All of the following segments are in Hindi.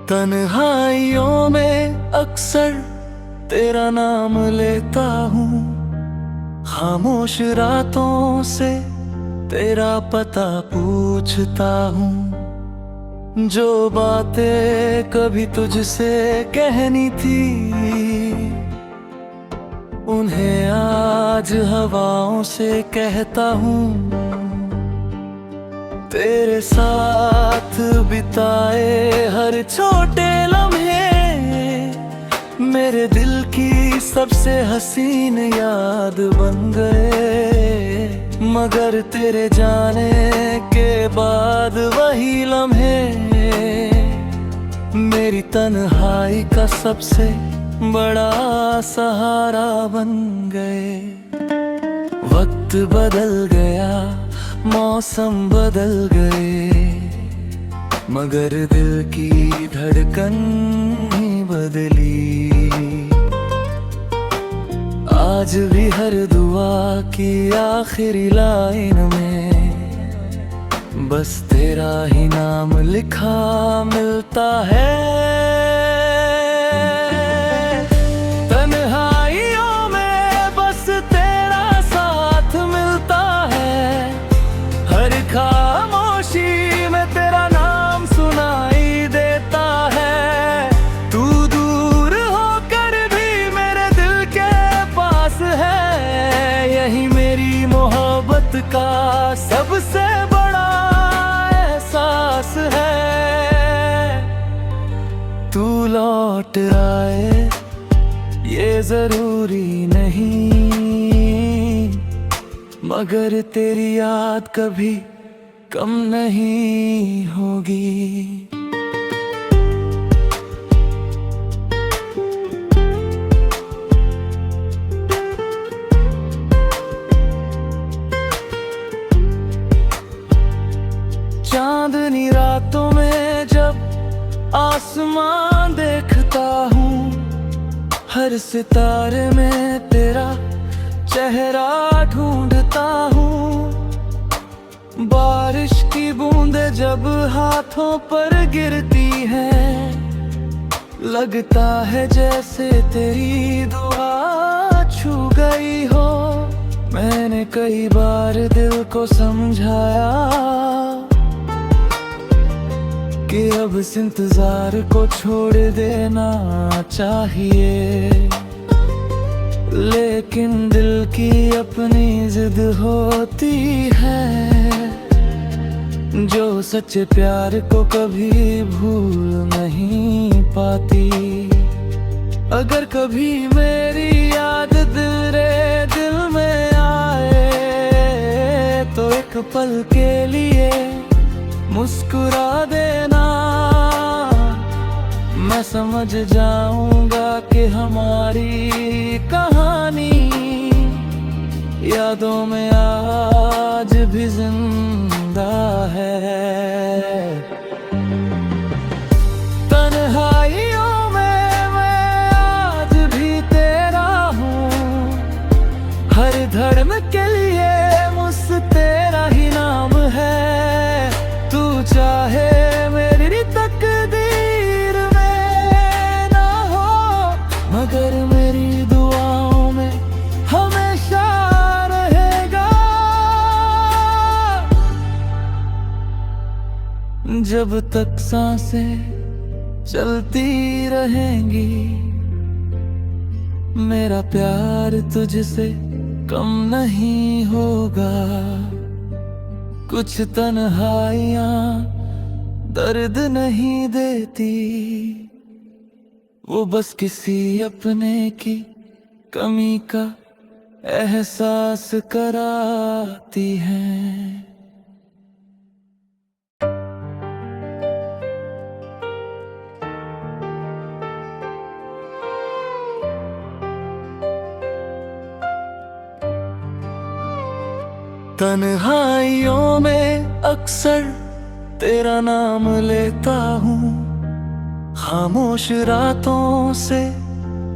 तन्हाइयों में अक्सर तेरा नाम लेता हूँ, खामोश रातों से तेरा पता पूछता हूँ। जो बातें कभी तुझसे कहनी थी, उन्हें आज हवाओं से कहता हूँ। तेरे साथ बिताए हर छोटे लम्हे मेरे दिल की सबसे हसीन याद बन गए। मगर तेरे जाने के बाद वही लम्हे मेरी तन्हाई का सबसे बड़ा सहारा बन गए। वक्त बदल गया, मौसम बदल गए, मगर दिल की धड़कन नहीं बदली। आज भी हर दुआ की आखिरी लाइन में बस तेरा ही नाम लिखा मिलता है। खामोशी में तेरा नाम सुनाई देता है। तू दूर होकर भी मेरे दिल के पास है। यही मेरी मोहब्बत का सबसे बड़ा एहसास है। तू लौट आए ये जरूरी नहीं, मगर तेरी याद कभी कम नहीं होगी। चांदनी रातों में जब आसमान देखता हूँ, हर सितारे में तेरा चेहरा ढूंढता हूँ। बारिश की बूंदें जब हाथों पर गिरती हैं, लगता है जैसे तेरी दुआ छू गई हो। मैंने कई बार दिल को समझाया कि अब इस इंतजार को छोड़ देना चाहिए, लेकिन दिल की अपनी जिद होती है जो सच्चे प्यार को कभी भूल नहीं पाती। अगर कभी मेरी याद दिल में आए तो एक पल के लिए मुस्कुरा देना। मैं समझ जाऊंगा कि हमारी कहानी यादों में आज भी जिंदा है। तन्हाइयों में मैं आज भी तेरा हूँ, हर धड़कन के लिए मुझसे तेरा ही नाम है। तू चाहे मेरी तकदीर में ना हो, मगर मेरी दुआओं में हमेशा रहेगा। जब तक सांसें चलती रहेंगी, मेरा प्यार तुझसे कम नहीं होगा। कुछ तन्हाइयां दर्द नहीं देती, वो बस किसी अपने की कमी का एहसास कराती हैं। तन्हाइयों में अक्सर तेरा नाम लेता हूँ, खामोश रातों से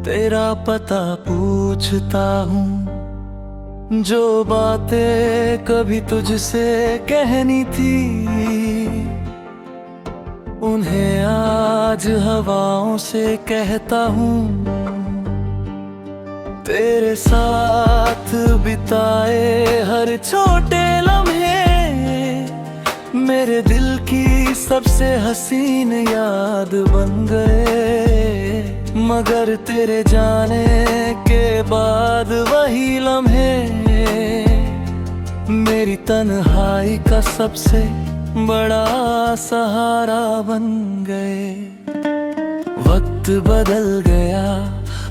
तेरा पता पूछता हूँ। जो बातें कभी तुझसे कहनी थी, उन्हें आज आज हवाओं से कहता हूँ, तेरे साथ बिताए हर छोटे लम्हे मेरे दिल की सबसे हसीन याद बन गए। मगर तेरे जाने के बाद वही लम्हे मेरी तन्हाई का सबसे बड़ा सहारा बन गए। वक्त बदल गया,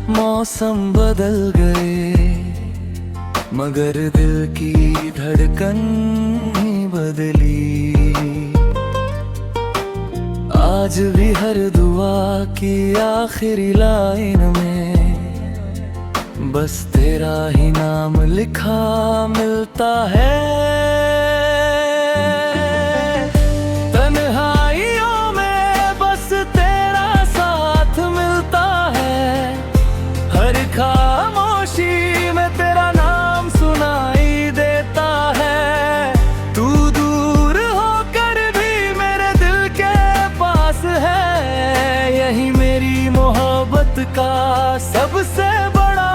मौसम बदल गए, मगर दिल की धड़कन ही बदली। आज भी हर दुआ की आखिरी लाइन में बस तेरा ही नाम लिखा मिलता है। तन्हाइयों में बस तेरा साथ मिलता है, हर खामोशी में तेरा नाम सुनाई देता है। तू दूर होकर भी मेरे दिल के पास है, यही मेरी मोहब्बत का सबसे बड़ा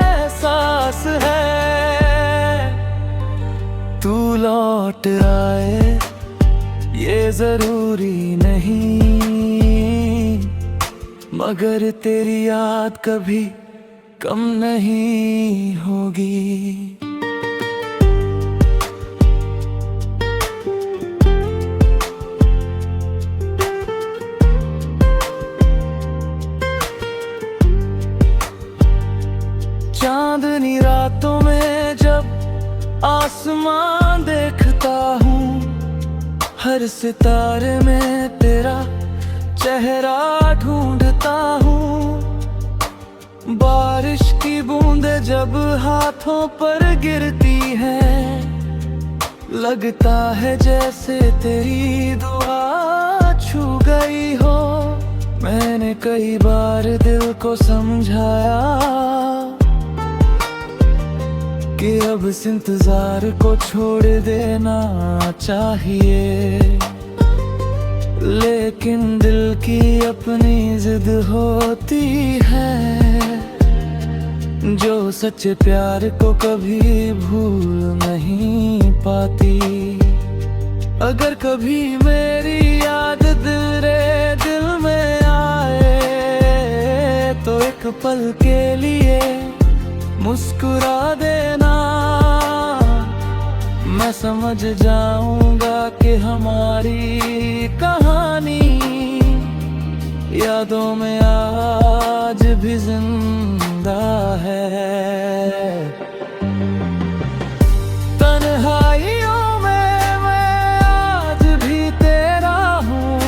एहसास है। तू लौट आए ये जरूरी नहीं, मगर तेरी याद कभी कम नहीं होगी। चांदनी रातों में जब आसमान देखता हूँ, हर सितारे में तेरा चेहरा ढूंढता हूँ। बारिश की बूंदें जब हाथों पर गिरती है, लगता है जैसे तेरी दुआ छू गई हो। मैंने कई बार दिल को समझाया कि अब इस इंतजार को छोड़ देना चाहिए, लेकिन दिल की अपनी जिद होती है जो सच्चे प्यार को कभी भूल नहीं पाती। अगर कभी मेरी याद तेरे दिल में आए तो एक पल के लिए मुस्कुरा देना। मैं समझ जाऊंगा कि हमारी कहानी यादों में आज भी जिंदा है। तन्हाइयों में मैं आज भी तेरा हूँ,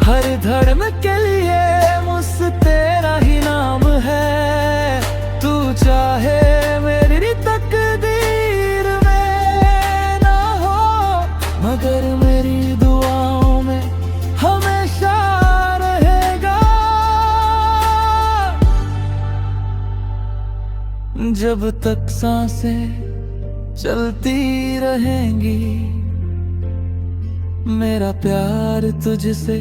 हर धर्म के लिए मुझसे तेरा ही नाम है। तू चाहे मेरी तकदीर में ना हो, मगर मेरी दुआओं में हमेशा रहेगा। जब तक सांसें चलती रहेंगी, मेरा प्यार तुझसे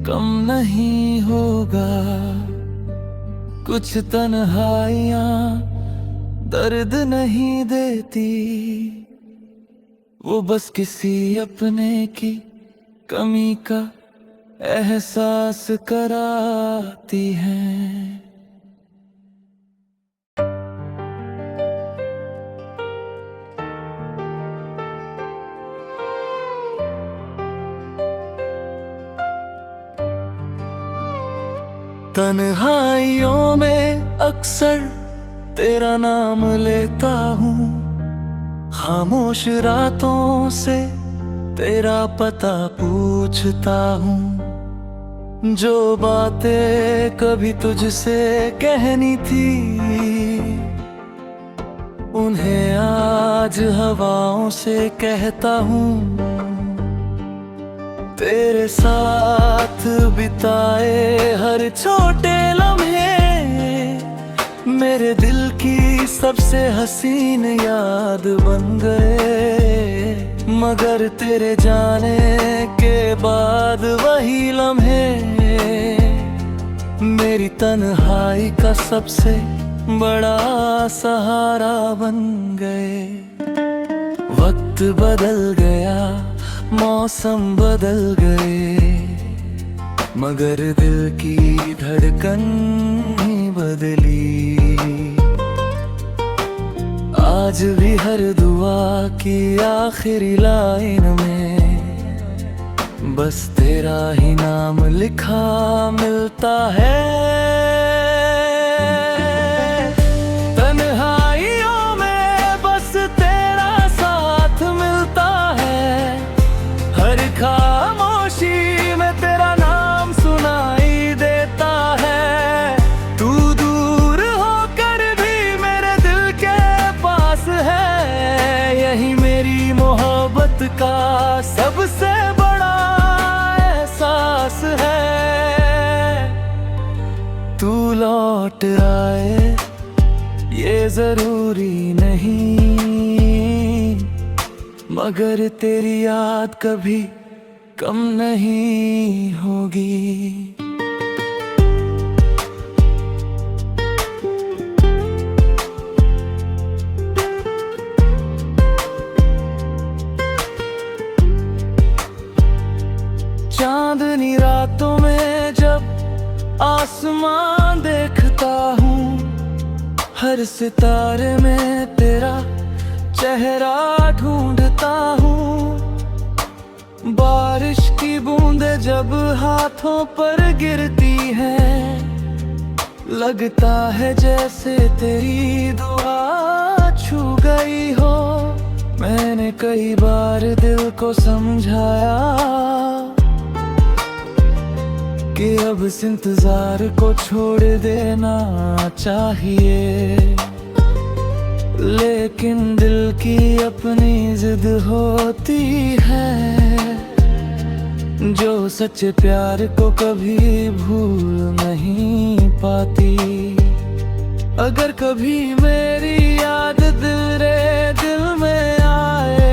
कम नहीं होगा। कुछ तन्हाइयाँ दर्द नहीं देती, वो बस किसी अपने की कमी का एहसास कराती हैं। तन्हाइयों में अक्सर तेरा नाम लेता हूँ, खामोश रातों से तेरा पता पूछता हूँ। जो बातें कभी तुझसे कहनी थी, उन्हें आज हवाओं से कहता हूँ। तेरे साथ बिताए हर छोटे लम्हे मेरे दिल की सबसे हसीन याद बन गए। मगर तेरे जाने के बाद वही लम्हे मेरी तन्हाई का सबसे बड़ा सहारा बन गए। वक्त बदल गया, मौसम बदल गए, मगर दिल की धड़कन नहीं बदली। आज भी हर दुआ की आखिरी लाइन में बस तेरा ही नाम लिखा मिलता है। तन्हाइयों में बस तेरा साथ मिलता है, हर खामोशी में तेरा नाम सुनाई देता है। तू दूर होकर भी मेरे दिल के पास है, यही मेरी मोहब्बत का सबसे बड़ा एहसास है। तू लौट आए ये जरूरी नहीं, मगर तेरी याद कभी कम नहीं होगी। चांदनी रातों में जब आसमान देखता हूँ, हर सितारे में तेरा चेहरा ढूंढता हूँ। बारिश की बूंदें जब हाथों पर गिरती हैं, लगता है जैसे तेरी दुआ छू गई हो। मैंने कई बार दिल को समझाया कि अब इस इंतजार को छोड़ देना चाहिए, लेकिन दिल की अपनी जिद होती है, जो सच्चे प्यार को कभी भूल नहीं पाती। अगर कभी मेरी याद दिल में आए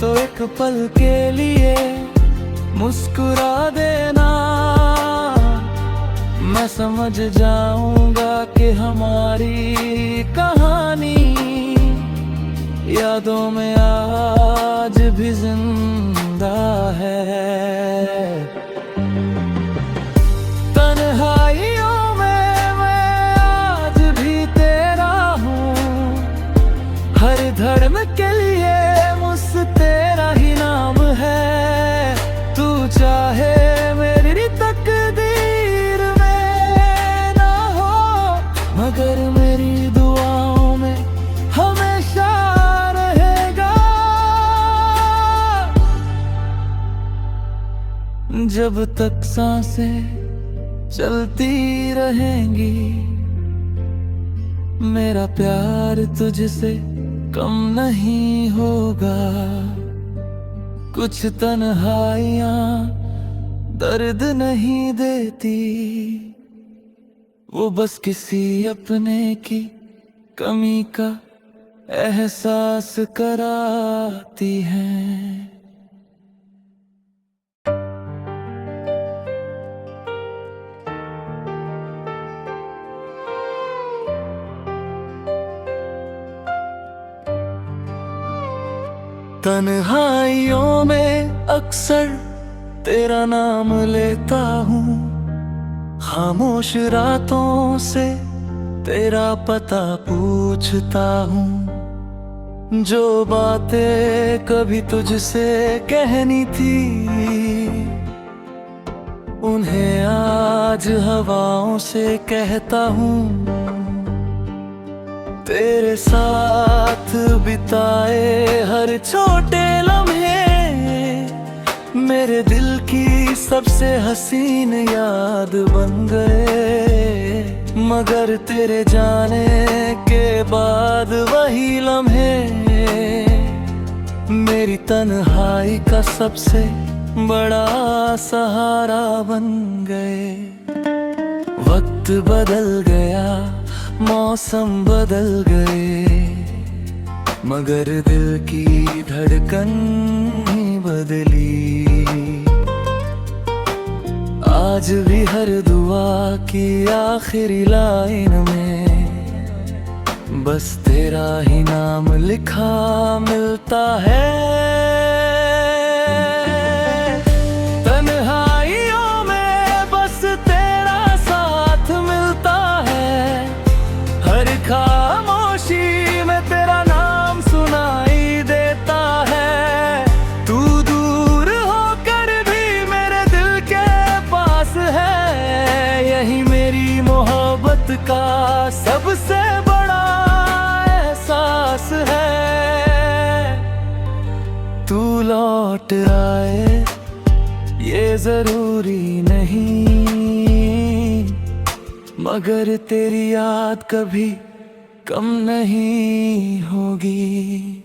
तो एक पल के लिए मुस्कुरा देना। मैं समझ जाऊंगा कि हमारी कहानी यादों में आज भी जिंदा है। तन्हाइयों में मैं आज भी तेरा हूँ, हर धड़कन के लिए मुझसे तेरा ही नाम है। तू चाहे मेरी तकदीर में ना हो, मगर मेरी दुआओं में हमेशा रहेगा। जब तक सांसें चलती रहेंगी, मेरा प्यार तुझसे कम नहीं होगा। कुछ तन्हाइयाँ दर्द नहीं देती, वो बस किसी अपने की कमी का एहसास कराती हैं। तन्हाइयों में अक्सर तेरा नाम लेता हूँ, खामोश रातों से तेरा पता पूछता हूँ। जो बातें कभी तुझसे कहनी थी, उन्हें आज हवाओं से कहता हूँ। तेरे साथ बिताए हर छोटे लम्हे मेरे दिल की सबसे हसीन याद बन गए, मगर तेरे जाने के बाद वही लम्हे मेरी तन्हाई का सबसे बड़ा सहारा बन गए। वक्त बदल गया, मौसम बदल गए, मगर दिल की धड़कन ही बदली। आज भी हर दुआ की आखिरी लाइन में बस तेरा ही नाम लिखा मिलता है। तन्हाइयों में बस तेरा साथ मिलता है, हर खामोशी में तेरा नाम सुनाई देता है। तू दूर होकर भी मेरे दिल के पास है, यही मेरी मोहब्बत का सबसे बड़ा एहसास है। तू लौट आए ये जरूरी नहीं, मगर तेरी याद कभी कम नहीं होगी।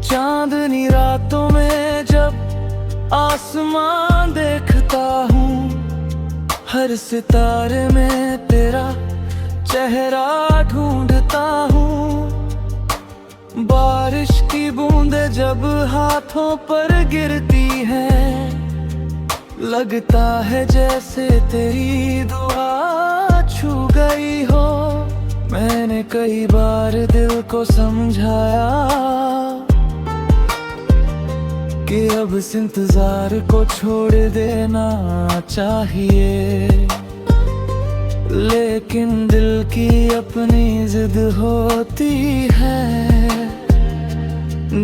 चांदनी रातों में जब आसमान देखता हूँ, हर सितारे में तेरा चेहरा ढूंढता हूँ। बारिश की बूंदें जब हाथों पर गिरती हैं, लगता है जैसे तेरी दुआ छू गई हो। मैंने कई बार दिल को समझाया कि अब इस इंतजार को छोड़ देना चाहिए, लेकिन दिल की अपनी जिद होती है,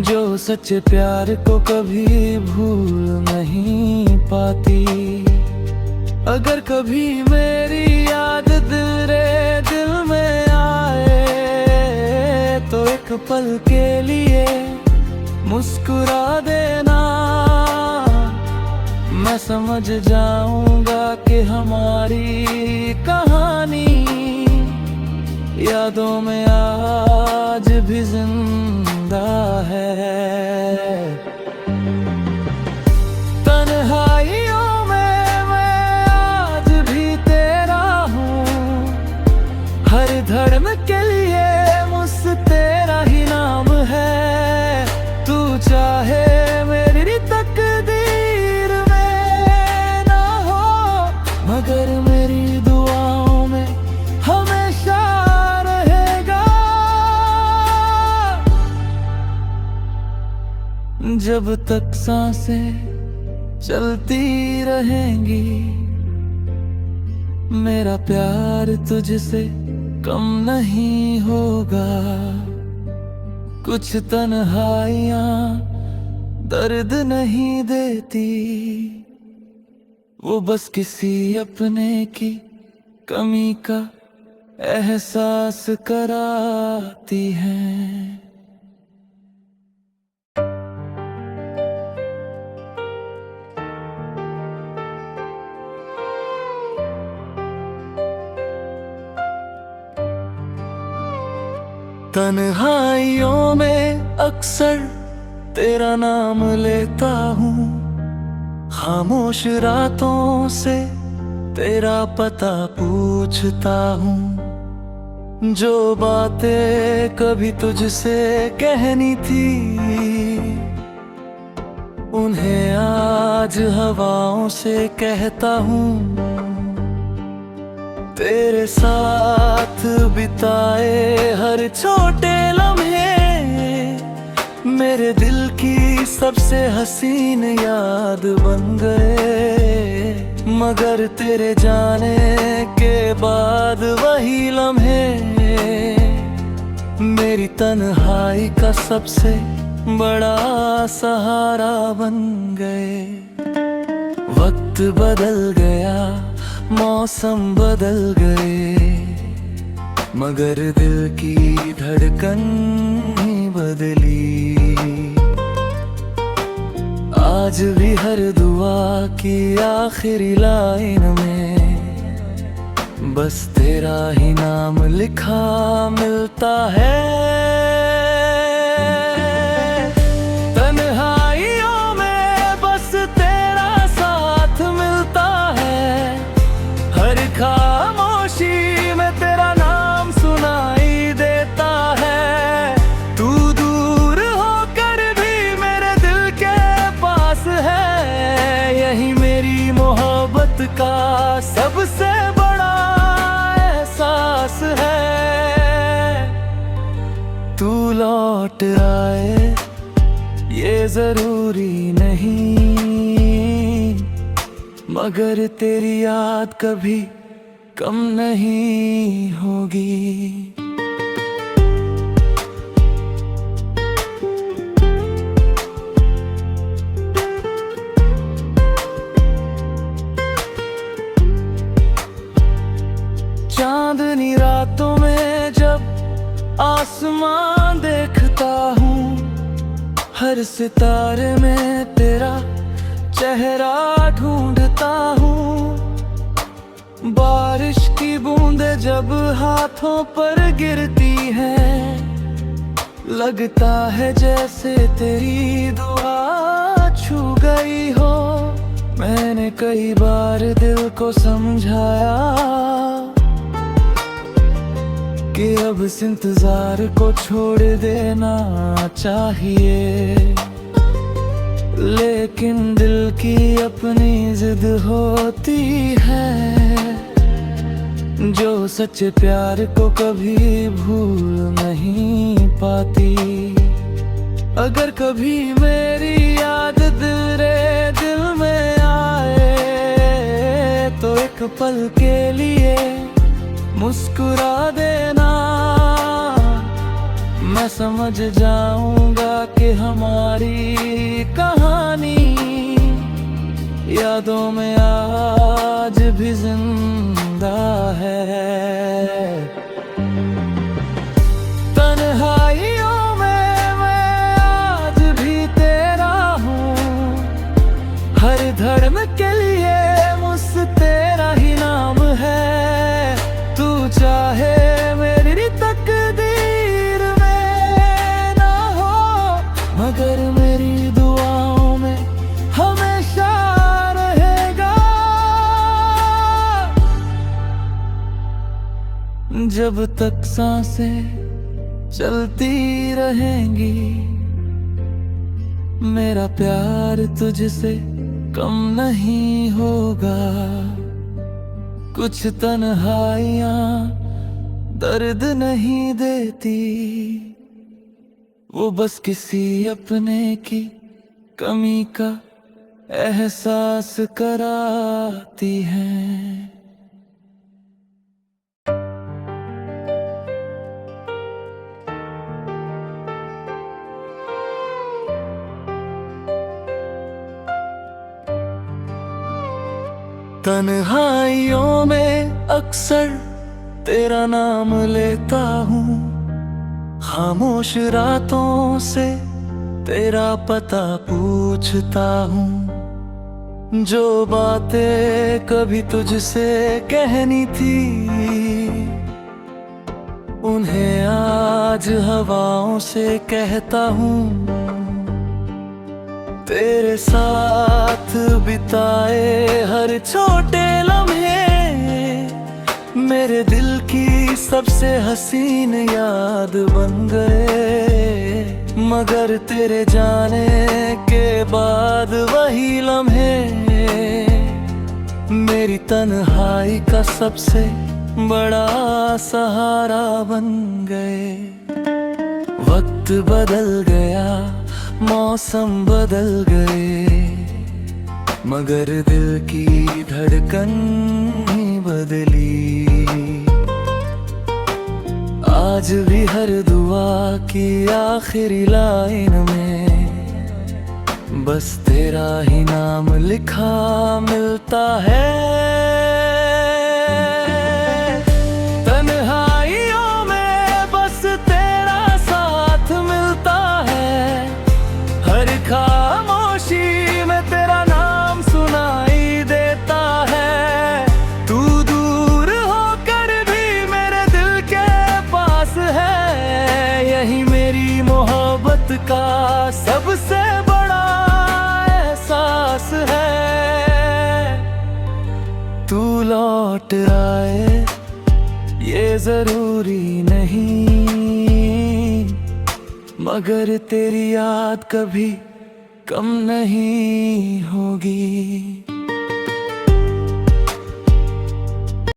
जो सच्चे प्यार को कभी भूल नहीं पाती। अगर कभी मेरी याद तेरे दिल में आए तो एक पल के लिए मुस्कुरा देना। मैं समझ जाऊंगा कि हमारी कहानी यादों में आज भी जिंदा है। तन्हाइयों में मैं आज भी तेरा हूँ, हर धड़कन के लिए मुझसे तेरा ही नाम है। तू चाहे मेरी तकदीर में ना हो, मगर मेरी दुआओं में हमेशा रहेगा। जब तक सांसें चलती रहेंगी, मेरा प्यार तुझसे कम नहीं होगा। कुछ तन्हाइयाँ दर्द नहीं देती, वो बस किसी अपने की कमी का एहसास कराती हैं। तन्हाइयों में अक्सर तेरा नाम लेता हूँ, खामोश रातों से तेरा पता पूछता हूँ। जो बातें कभी तुझसे कहनी थी, उन्हें आज हवाओं से कहता हूँ। तेरे साथ बिताए हर छोटे लम्हे मेरे दिल की सबसे हसीन याद बन गए, मगर तेरे जाने के बाद वही लम्हे मेरी तन्हाई का सबसे बड़ा सहारा बन गए। वक्त बदल गया, मौसम बदल गए, मगर दिल की धड़कन ही बदली। आज भी हर दुआ की आखिरी लाइन में बस तेरा ही नाम लिखा मिलता है। तन्हाइयों तू लौट आए ये जरूरी नहीं, मगर तेरी याद कभी कम नहीं होगी। चांदनी रातों में जब आसमान देखता हूँ, हर सितारे में तेरा चेहरा ढूंढता हूँ। बारिश की बूंदें जब हाथों पर गिरती हैं, लगता है जैसे तेरी दुआ छू गई हो। मैंने कई बार दिल को समझाया कि अब इस इंतजार को छोड़ देना चाहिए, लेकिन दिल की अपनी जिद होती है, जो सच्चे प्यार को कभी भूल नहीं पाती। अगर कभी मेरी याद दिल में आए तो एक पल के लिए मुस्कुरा देना। मैं समझ जाऊंगा कि हमारी कहानी यादों में आज भी जिंदा है। तन्हाइयों में मैं आज भी तेरा हूँ, हर धड़कन के लिए मुझसे तेरा ही नाम है। तू चाहे मेरी तकदीर में ना हो, मगर मेरी दुआओं में हमेशा रहेगा। जब तक सांसें चलती रहेंगी, मेरा प्यार तुझसे कम नहीं होगा। कुछ तन्हाइयाँ दर्द नहीं देती, वो बस किसी अपने की कमी का एहसास कराती हैं। तन्हाइयों में अक्सर तेरा नाम लेता हूँ, खामोश रातों से तेरा पता पूछता हूँ। जो बातें कभी तुझसे कहनी थी, उन्हें आज हवाओं से कहता हूँ। तेरे साथ बिताए हर छोटे लम्हे मेरे दिल की सबसे हसीन याद बन गए, मगर तेरे जाने के बाद वही लम्हे मेरी तन्हाई का सबसे बड़ा सहारा बन गए। वक्त बदल गया, मौसम बदल गए, मगर दिल की धड़कन ही बदली। आज भी हर दुआ की आखिरी लाइन में बस तेरा ही नाम लिखा मिलता है। खामोशी में तेरा नाम सुनाई देता है, तू दूर होकर भी मेरे दिल के पास है। यही मेरी मोहब्बत का सबसे बड़ा एहसास है। तू लौट आए ये जरूरी नहीं, मगर तेरी याद कभी कम नहीं होगी।